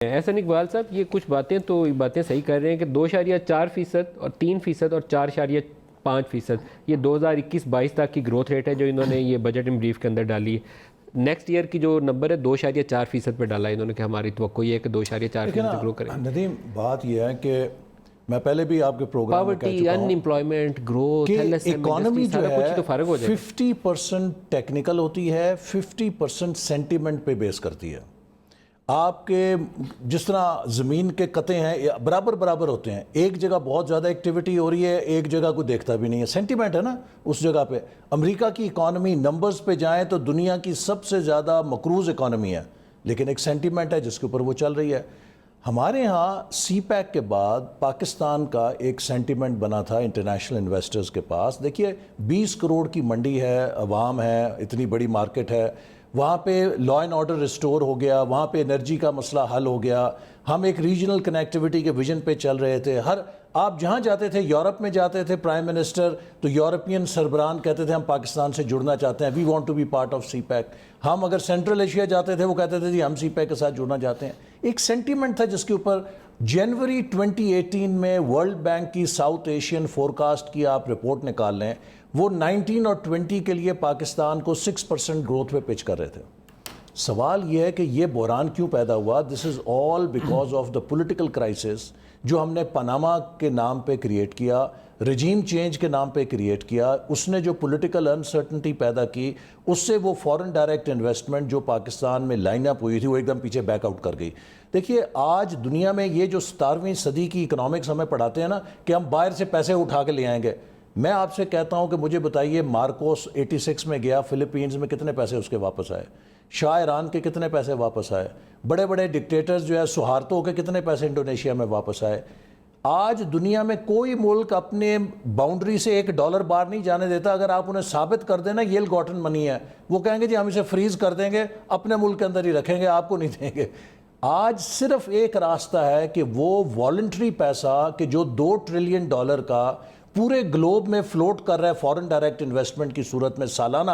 احسن اقبال صاحب، یہ کچھ باتیں صحیح کر رہے ہیں کہ 2.4% اور 3% اور 4.5%، یہ 2021-22 تک کی گروتھ ریٹ ہے جو انہوں نے یہ بجٹ ان بریف کے اندر ڈالی ہے۔ نیکسٹ ایئر کی جو نمبر ہے 2.4% پہ ڈالا ہے انہوں نے کہ ہماری توقع یہ ہے کہ 2.4% گرو کریں گے۔ ندیم، بات یہ ہے کہ میں پہلے بھی آپ کے پروگرام میں کہہ پاورٹی، چکا ان ہوں امپلائمنٹ، گروتھ، کہ ایل ایس ایم، اکانومی جو سارا کچھ ہے تو فرق ہو جائے گا۔ 50% ٹیکنیکل ہوتی ہے، 50% سینٹیمنٹ پہ بیس کرتی ہے۔ آپ کے جس طرح زمین کے قطعے ہیں برابر برابر ہوتے ہیں، ایک جگہ بہت زیادہ ایکٹیویٹی ہو رہی ہے، ایک جگہ کوئی دیکھتا بھی نہیں ہے، سینٹیمنٹ ہے نا اس جگہ پہ۔ امریکہ کی اکانومی نمبرز پہ جائیں تو دنیا کی سب سے زیادہ مقروض اکانومی ہے، لیکن ایک سینٹیمنٹ ہے جس کے اوپر وہ چل رہی ہے۔ ہمارے ہاں سی پیک کے بعد پاکستان کا ایک سینٹیمنٹ بنا تھا انٹرنیشنل انویسٹرز کے پاس۔ دیکھیے 20 کروڑ کی منڈی ہے، عوام ہے، اتنی بڑی مارکیٹ ہے، وہاں پہ لا اینڈ آرڈر ریسٹور ہو گیا، وہاں پہ انرجی کا مسئلہ حل ہو گیا، ہم ایک ریجنل کنیکٹیوٹی کے ویژن پہ چل رہے تھے۔ آپ جہاں جاتے تھے، یورپ میں جاتے تھے پرائم منسٹر، تو یورپین سربراہان کہتے تھے ہم پاکستان سے جڑنا چاہتے ہیں، we want to be part of CPEC. ہم اگر سینٹرل ایشیا جاتے تھے وہ کہتے تھے جی ہم سی پیک کے ساتھ جڑنا چاہتے ہیں۔ ایک سینٹیمنٹ تھا جس کے اوپر جنوری 2018 میں ورلڈ بینک کی ساؤتھ ایشین فورکاسٹ کی آپ رپورٹ نکال لیں، وہ 19 اور 20 کے لیے پاکستان کو 6% گروتھ پہ پچ کر رہے تھے۔ سوال یہ ہے کہ یہ بحران کیوں پیدا ہوا؟ This is all because of the political crisis جو ہم نے پاناما کے نام پہ کریٹ کیا، رجیم چینج کے نام پہ کریٹ کیا۔ اس نے جو پولیٹیکل انسرٹنٹی پیدا کی، اس سے وہ فورن ڈائریکٹ انویسٹمنٹ جو پاکستان میں لائن اپ ہوئی تھی وہ ایک دم پیچھے بیک آؤٹ کر گئی۔ دیکھیے آج دنیا میں یہ جو 17ویں صدی کی اکنامکس ہمیں پڑھاتے ہیں نا کہ ہم باہر سے پیسے اٹھا کے لے آئیں گے، میں آپ سے کہتا ہوں کہ مجھے بتائیے مارکوس 86 میں گیا فلپینز میں، کتنے پیسے اس کے واپس آئے؟ شاہ ایران کے کتنے پیسے واپس آئے؟ بڑے بڑے ڈکٹیٹرز جو ہے سہارتو کے کتنے پیسے انڈونیشیا میں واپس آئے؟ آج دنیا میں کوئی ملک اپنے باؤنڈری سے $1 باہر نہیں جانے دیتا۔ اگر آپ انہیں ثابت کر دیں نا یہ گاٹن منی ہے، وہ کہیں گے جی ہم اسے فریز کر دیں گے، اپنے ملک کے اندر ہی رکھیں گے، آپ کو نہیں دیں گے۔ آج صرف ایک راستہ ہے کہ وہ والنٹری پیسہ کہ جو $2 ٹریلین کا پورے گلوب میں فلوٹ کر رہا ہے فورن ڈائریکٹ انویسٹمنٹ کی صورت میں سالانہ،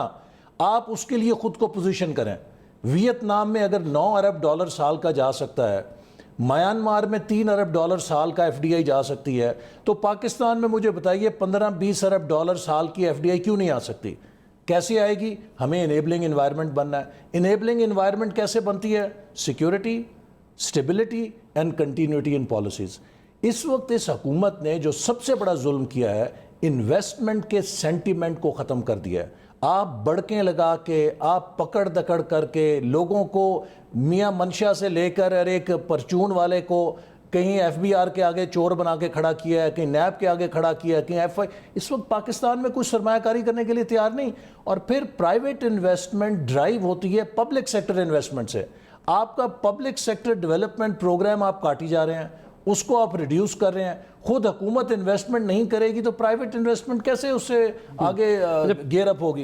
آپ اس کے لیے خود کو پوزیشن کریں۔ ویتنام میں اگر $9 ارب سال کا جا سکتا ہے، میانمار میں $3 ارب سال کا ایف ڈی آئی جا سکتی ہے، تو پاکستان میں مجھے بتائیے 15-20 ارب سال کی ایف ڈی آئی کیوں نہیں آ سکتی؟ کیسے آئے گی؟ ہمیں انیبلنگ انوائرمنٹ بننا ہے۔ انیبلنگ انوائرمنٹ کیسے بنتی ہے؟ Security, stability and continuity in policies. اس وقت اس حکومت نے جو سب سے بڑا ظلم کیا ہے، انویسٹمنٹ کے سینٹیمنٹ کو ختم کر دیا ہے۔ آپ بڑکیں لگا کے، آپ پکڑ دکڑ کر کے لوگوں کو میاں منشا سے لے کر اور ایک پرچون والے کو کہیں ایف بی آر کے آگے چور بنا کے کھڑا کیا ہے، کہیں نیب کے آگے کھڑا کیا ہے، کہیں ایف آئی۔ اس وقت پاکستان میں کوئی سرمایہ کاری کرنے کے لیے تیار نہیں، اور پھر پرائیویٹ انویسٹمنٹ ڈرائیو ہوتی ہے پبلک سیکٹر انویسٹمنٹ سے۔ آپ کا پبلک سیکٹر ڈیولپمنٹ پروگرام آپ کاٹی جا رہے ہیں، اس کو آپ ریڈیوس کر رہے ہیں۔ خود حکومت انویسٹمنٹ نہیں کرے گی تو پرائیویٹ انویسٹمنٹ کیسے اس سے آگے گیئر اپ ہوگی؟